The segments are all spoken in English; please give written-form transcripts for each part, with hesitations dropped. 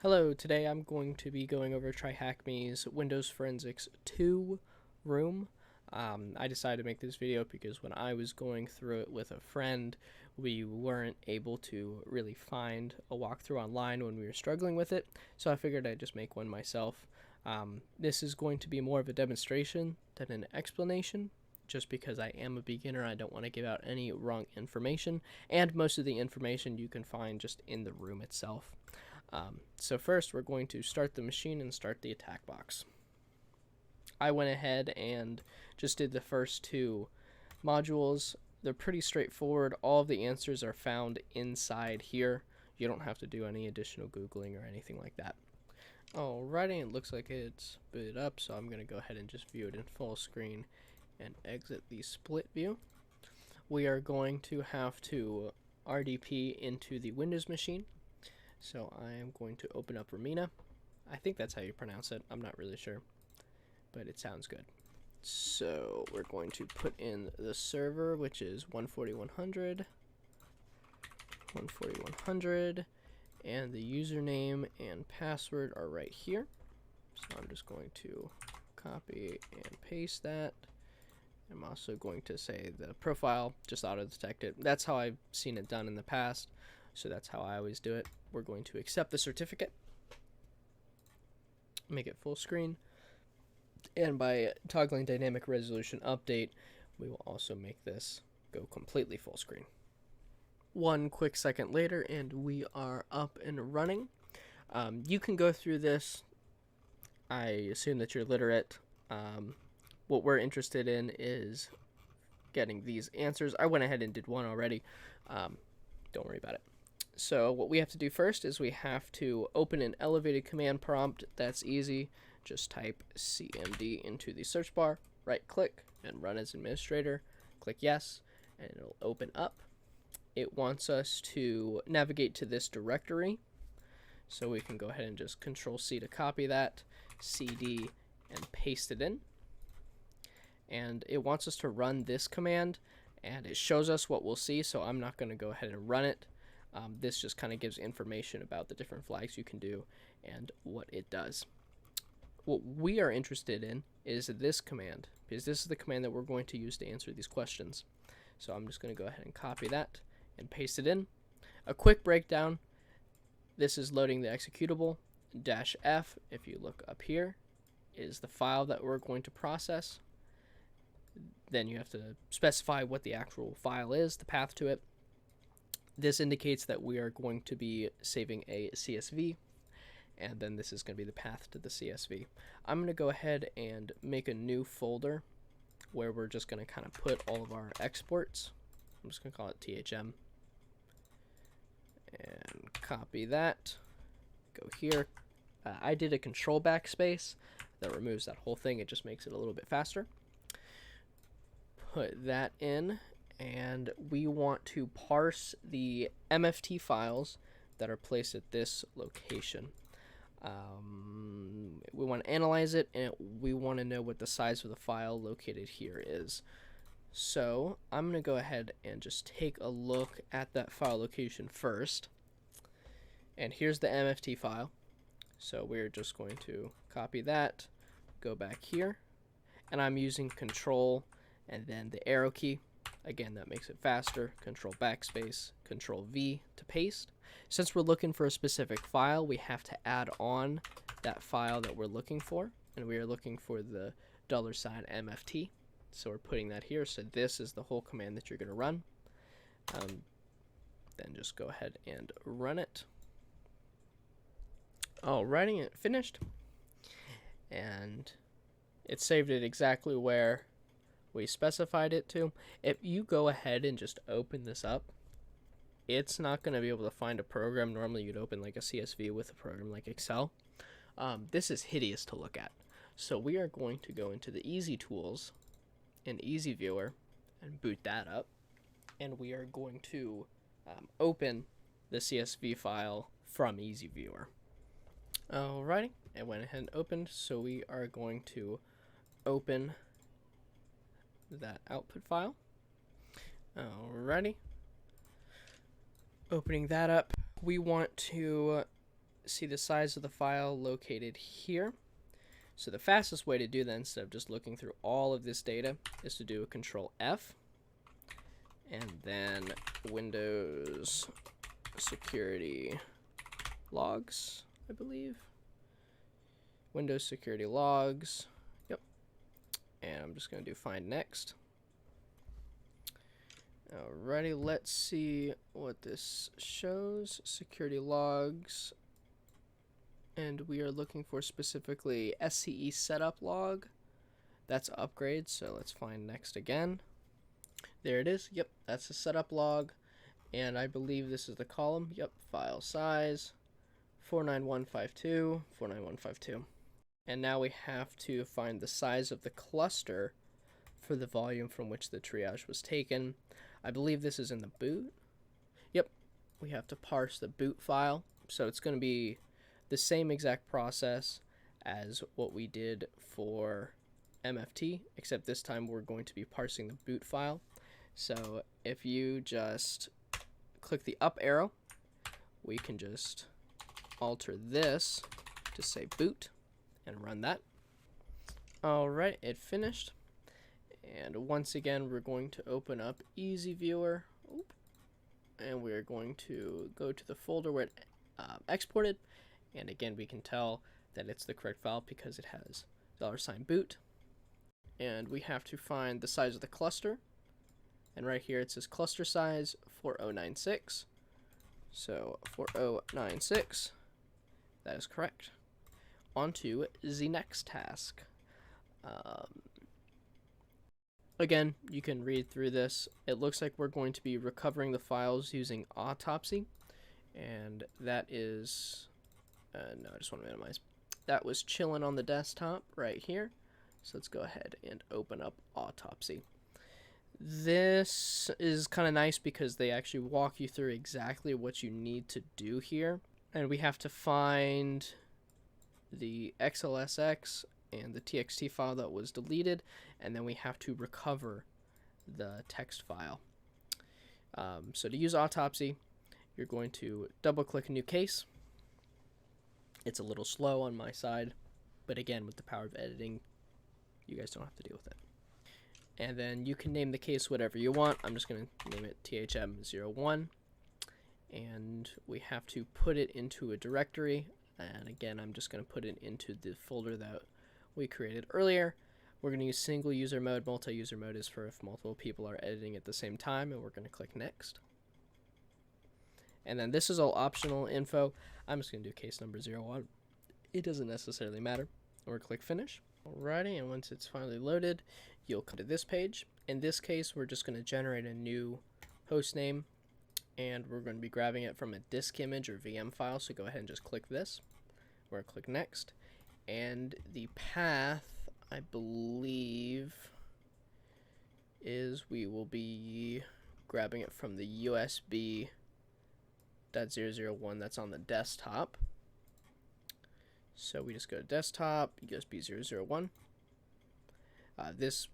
Hello, today I'm going to be going over TryHackme's Windows Forensics 2 room. I decided to make this video because when I was going through it with a friend, we weren't able to really find a walkthrough online when we were struggling with it, so I figured I'd just make one myself. This is going to be more of a demonstration than an explanation, just because I am a beginner. I don't want to give out any wrong information, and most of the information you can find just in the room itself. So first we're going to start the machine and start the attack box. I went ahead and just did the first two modules. They're pretty straightforward. All of the answers are found inside here. You don't have to do any additional Googling or anything like that. Alrighty, it looks like it's booted up, so I'm going to go ahead and just view it in full screen and exit the split view. We are going to have to RDP into the Windows machine. So I am going to open up Romina. I think that's how you pronounce it. I'm not really sure, but it sounds good. So we're going to put in the server, which is 14100, and the username and password are right here. So I'm just going to copy and paste that. I'm also going to say the profile, just auto-detect it. That's how I've seen it done in the past, so that's how I always do it. We're going to accept the certificate, make it full screen, and by toggling dynamic resolution update, we will also make this go completely full screen. One quick second later, and we are up and running. You can go through this. I assume that you're literate. What we're interested in is getting these answers. I went ahead and did one already. Don't worry about it. So what we have to do first is we have to open an elevated command prompt. That's easy. Just type cmd into the search bar, right click, and run as administrator. Click yes, and it'll open up. It wants us to navigate to this directory. So we can go ahead and just Control-C to copy that, CD, and paste it in. And it wants us to run this command, and it shows us what we'll see, so I'm not going to go ahead and run it. This just kind of gives information about the different flags you can do and what it does. What we are interested in is this command, because this is the command that we're going to use to answer these questions. So I'm just going to go ahead and copy that and paste it in. A quick breakdown. This is loading the executable. -F, if you look up here, is the file that we're going to process. Then you have to specify what the actual file is, the path to it. This indicates that we are going to be saving a CSV, and then this is going to be the path to the CSV. I'm going to go ahead and make a new folder where we're just going to kind of put all of our exports. I'm just going to call it THM, and copy that. Go here. I did a control backspace that removes that whole thing. It just makes it a little bit faster. Put that in. And we want to parse the MFT files that are placed at this location. We want to analyze it, and we want to know what the size of the file located here is. So I'm going to go ahead and just take a look at that file location first. And here's the MFT file. So we're just going to copy that, go back here, and I'm using Control and then the arrow key. Again, that makes it faster. Control backspace, Control V to paste. Since we're looking for a specific file, we have to add on that file that we're looking for, and we are looking for the $MFT. So we're putting that here. So this is the whole command that you're going to run. Then just go ahead and run it. Alrighty, it finished, and it saved it exactly where we specified it to. If you go ahead and just open this up, it's not going to be able to find a program. Normally you'd open like a CSV with a program like Excel. This is hideous to look at. So we are going to go into the Easy Tools and Easy Viewer and boot that up. And we are going to open the CSV file from Easy Viewer. Alrighty, it went ahead and opened. So we are going to open that output file. Alrighty. Opening that up, we want to see the size of the file located here. So the fastest way to do that, instead of just looking through all of this data, is to do a Control F, and then Windows Security Logs, I believe. Windows Security Logs. Yep. And I'm just going to do Find Next. Alrighty, let's see what this shows. Security Logs. And we are looking for specifically SCE Setup Log. That's upgrade, so let's find Next again. There it is. Yep, that's the setup log. And I believe this is the column. Yep, file size 49152, 49152. And now we have to find the size of the cluster for the volume from which the triage was taken. I believe this is in the boot. Yep, we have to parse the boot file. So it's going to be the same exact process as what we did for MFT, except this time we're going to be parsing the boot file. So if you just click the up arrow, we can just alter this to say boot and run that. Alright, it finished. And once again, we're going to open up Easy Viewer. And we're going to go to the folder where it exported. And again, we can tell that it's the correct file because it has $boot. And we have to find the size of the cluster. And right here it says cluster size 4096. So 4096. That is correct. On to the next task. Again, you can read through this. It looks like we're going to be recovering the files using Autopsy. And that is... no, I just want to minimize. That was chilling on the desktop right here. So let's go ahead and open up Autopsy. This is kind of nice because they actually walk you through exactly what you need to do here. And we have to find the XLSX and the TXT file that was deleted, and then we have to recover the text file. So to use Autopsy, you're going to double click a new case. It's a little slow on my side, but again, with the power of editing, you guys don't have to deal with it. And then you can name the case whatever you want. I'm just going to name it THM01. And we have to put it into a directory. And again, I'm just going to put it into the folder that we created earlier. We're going to use single user mode. Multi-user mode is for if multiple people are editing at the same time. And we're going to click Next. And then this is all optional info. I'm just going to do case number 01. It doesn't necessarily matter. Or click Finish. Alrighty, and once it's finally loaded, you'll come to this page. In this case, we're just going to generate a new host name, and we're going to be grabbing it from a disk image or VM file, so go ahead and just click this. We're going to click Next, and the path, I believe, is we will be grabbing it from the USB.001 that's on the desktop. So we just go to desktop, USB 001. This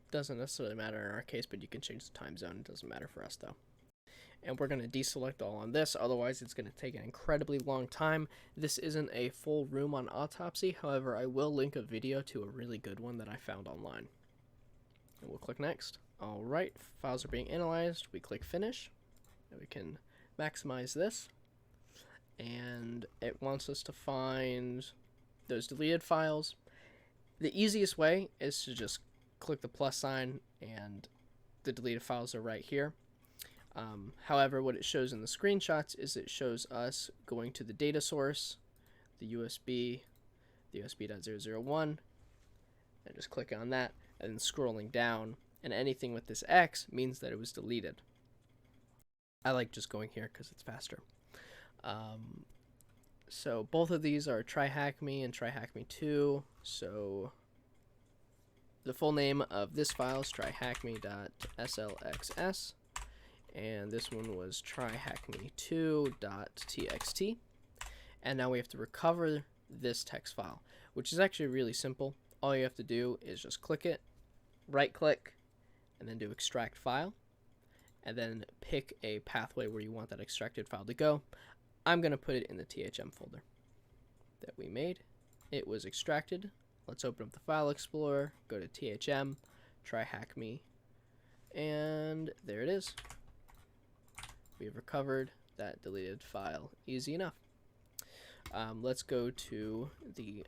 doesn't necessarily matter in our case, but you can change the time zone. It doesn't matter for us though. And we're going to deselect all on this, otherwise it's going to take an incredibly long time. This isn't a full room on Autopsy, however I will link a video to a really good one that I found online. And we'll click Next. Alright, files are being analyzed. We click Finish. And we can maximize this. And it wants us to find those deleted files. The easiest way is to just click the plus sign and the deleted files are right here. However, what it shows in the screenshots is it shows us going to the data source, the USB, the USB.001, and just click on that and then scrolling down, and anything with this X means that it was deleted. I like just going here because it's faster. So both of these are TryHackme and TryHackme 2. So the full name of this file is tryhackme.slxs, and this one was tryhackme2.txt. And now we have to recover this text file, which is actually really simple. All you have to do is just click it, right click, and then do extract file, and then pick a pathway where you want that extracted file to go. I'm going to put it in the THM folder. that we made. It was extracted. Let's open up the File Explorer, go to THM, TryHackme, and there it is. We have recovered that deleted file. Easy enough. Let's go to the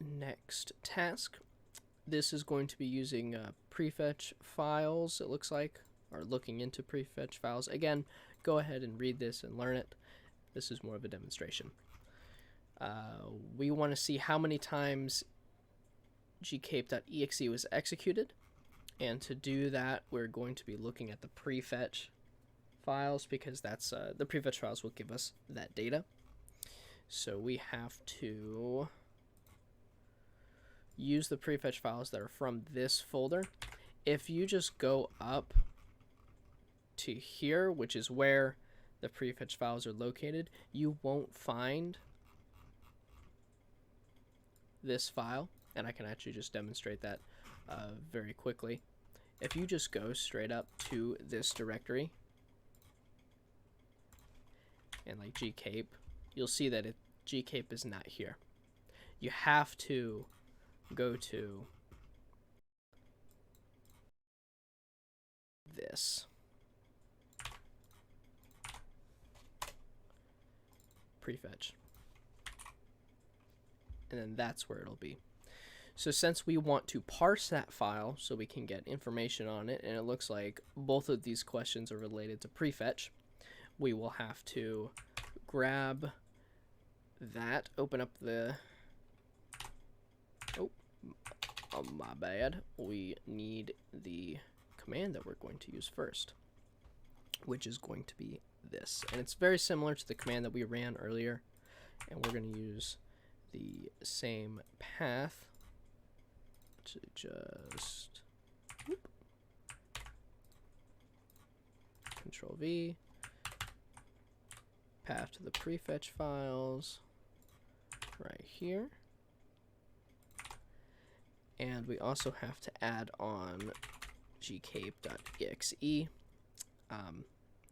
next task. This is going to be using prefetch files, it looks like, or looking into prefetch files. Again, go ahead and read this and learn it. This is more of a demonstration. We want to see how many times gcape.exe was executed, and to do that we're going to be looking at the prefetch files, because that's the prefetch files will give us that data. So we have to use the prefetch files that are from this folder. If you just go up to here, which is where the prefetch files are located, you won't find this file, and I can actually just demonstrate that very quickly. If you just go straight up to this directory and like gcape, you'll see that gcape is not here. You have to go to this prefetch, and then that's where it'll be. So since we want to parse that file so we can get information on it, and it looks like both of these questions are related to prefetch, we will have to grab that, open up the, oh my bad, we need the command that we're going to use first, which is going to be this. And it's very similar to the command that we ran earlier, and we're going to use the same path to just Control V, path to the prefetch files right here. And we also have to add on gcape.exe.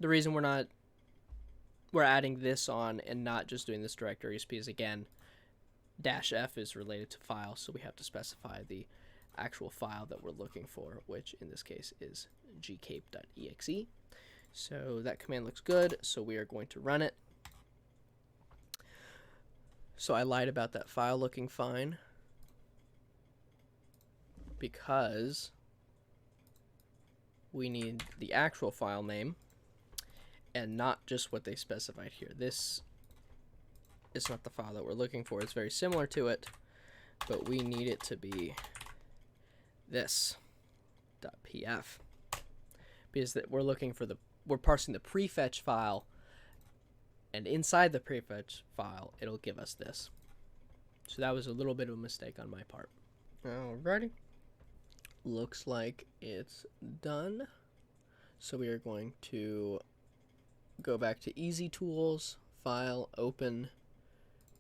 The reason we're adding this on and not just doing this directory is because, again, -f is related to file, so we have to specify the actual file that we're looking for, which in this case is gcape.exe. So that command looks good, so we are going to run it. So I lied about that file looking fine, because we need the actual file name and not just what they specified here. This is not the file that we're looking for. It's very similar to it, but we need it to be this .pf, because that we're looking for we're parsing the prefetch file, and inside the prefetch file it'll give us this. So that was a little bit of a mistake on my part. Alrighty, looks like it's done. So we are going to go back to Easy Tools, File, Open,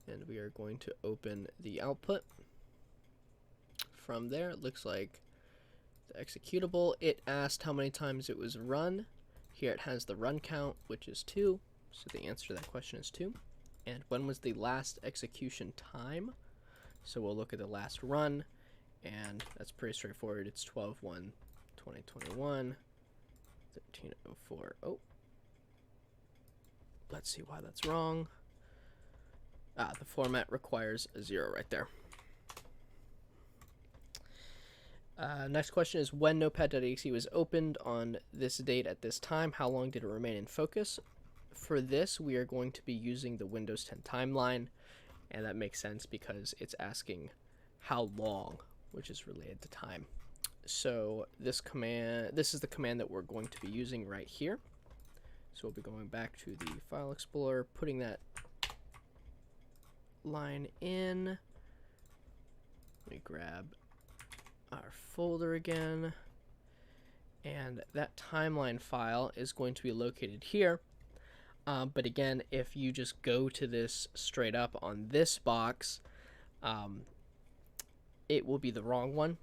and we are going to open the output. From there, it looks like the executable. It asked how many times it was run. Here it has the run count, which is 2. So the answer to that question is 2. And when was the last execution time? So we'll look at the last run, and that's pretty straightforward. It's 12/1/2021, 13:04. Oh, let's see why that's wrong. The format requires a 0 right there. Next question is, when notepad.exe was opened on this date at this time, how long did it remain in focus? For this, we are going to be using the Windows 10 timeline, and that makes sense because it's asking how long, which is related to time. So this is the command that we're going to be using right here. So we'll be going back to the File Explorer, putting that line in. We grab our folder again, and that timeline file is going to be located here. But again, if you just go to this straight up on this box, it will be the wrong one.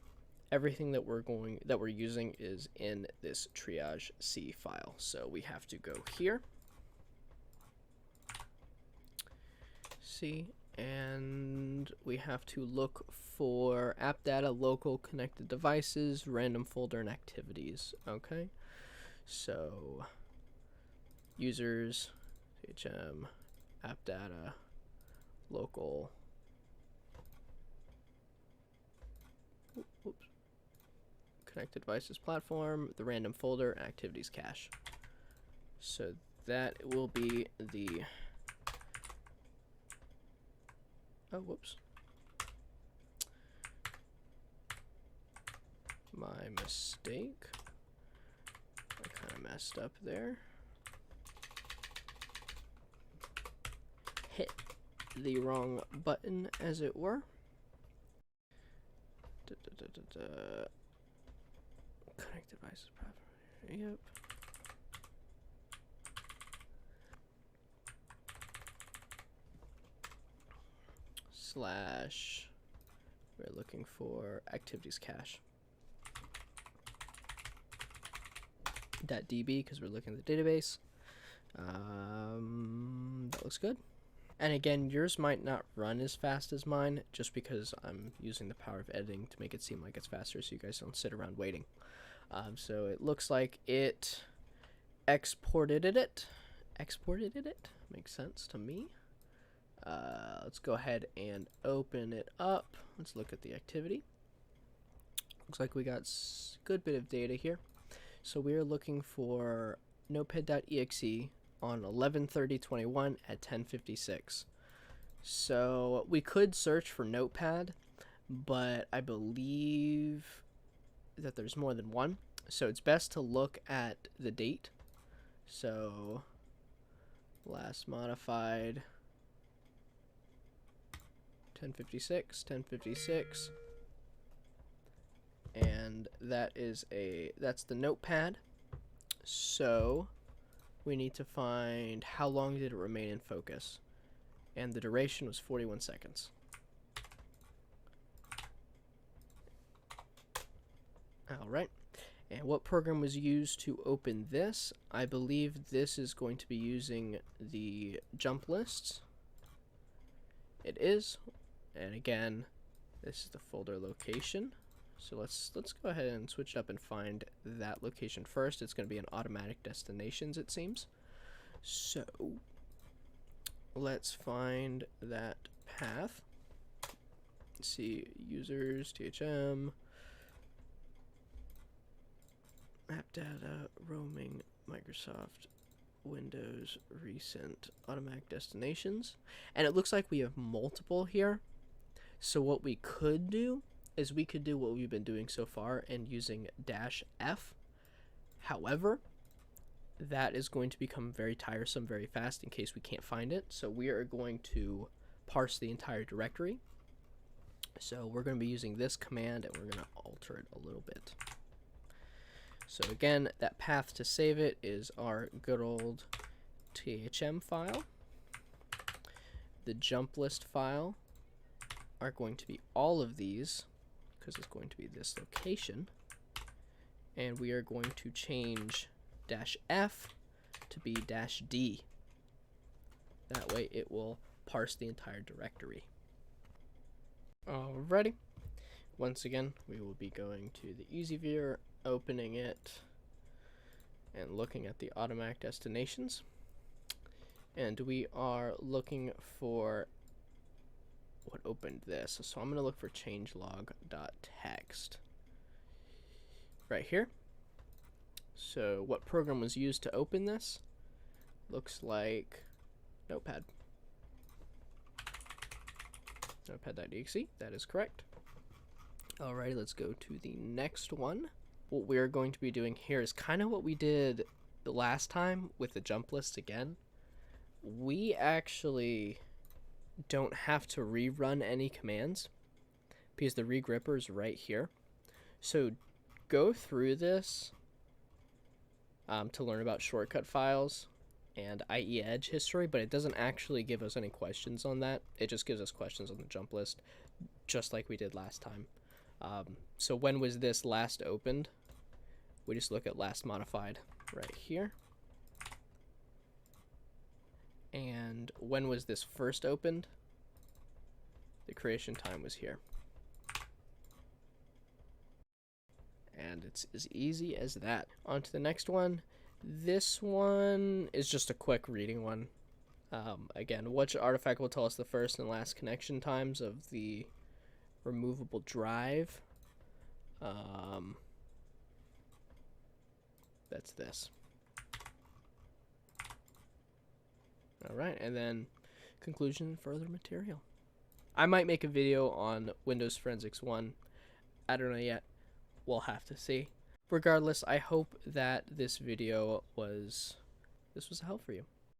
Everything that we're using is in this triage C file. So we have to go here, C, and we have to look for app data, local connected devices, random folder, and activities. Okay, so users, THM, app data, local, whoops, connected devices platform, the random folder, activities cache. So that will be the, oh, whoops. My mistake. I kind of messed up there. Hit the wrong button, as it were. Connect devices properly. Yep. Slash. We're looking for activities cache. .db because we're looking at the database. That looks good. And again, yours might not run as fast as mine just because I'm using the power of editing to make it seem like it's faster so you guys don't sit around waiting. So it looks like it exported it. Makes sense to me. Let's go ahead and open it up. Let's look at the activity. Looks like we got a good bit of data here. So we are looking for notepad.exe on 11/30/21 at 10:56. So we could search for notepad, but I believe that there's more than one. So it's best to look at the date. So last modified 10:56, 10:56. And that's the notepad. So we need to find how long did it remain in focus, and the duration was 41 seconds. All right, and what program was used to open this? I believe this is going to be using the jump lists. It is, and again, this is the folder location. So let's go ahead and switch up and find that location first. It's going to be an automatic destinations, it seems. So let's find that path. Let's see, users, THM, app data, roaming, Microsoft, Windows, recent, automatic destinations. And it looks like we have multiple here. So what we could do is we could do what we've been doing so far and using -F. However, that is going to become very tiresome very fast in case we can't find it. So we are going to parse the entire directory. So we're going to be using this command and we're going to alter it a little bit. So again, that path to save it is our good old THM file. The jump list file are going to be all of these, because it's going to be this location, and we are going to change -F to be -D. That way it will parse the entire directory. Alrighty. Once again, we will be going to the easy viewer, opening it, and looking at the automatic destinations. And we are looking for what opened this. So I'm going to look for changelog.txt right here. So what program was used to open this? Looks like Notepad. Notepad.exe, that is correct. Alrighty, let's go to the next one. What we're going to be doing here is kind of what we did the last time with the jump list again. We actually don't have to rerun any commands because the regripper is right here. So go through this to learn about shortcut files and IE Edge history, but it doesn't actually give us any questions on that. It just gives us questions on the jump list, just like we did last time. So when was this last opened? We just look at last modified right here. And when was this first opened? creation time was here. And it's as easy as that. On to the next one. This one is just a quick reading one. Again, which artifact will tell us the first and last connection times of the removable drive? That's this. Alright, and then conclusion and further material. I might make a video on Windows Forensics 1. I don't know yet. We'll have to see. Regardless, I hope that this video was a help for you.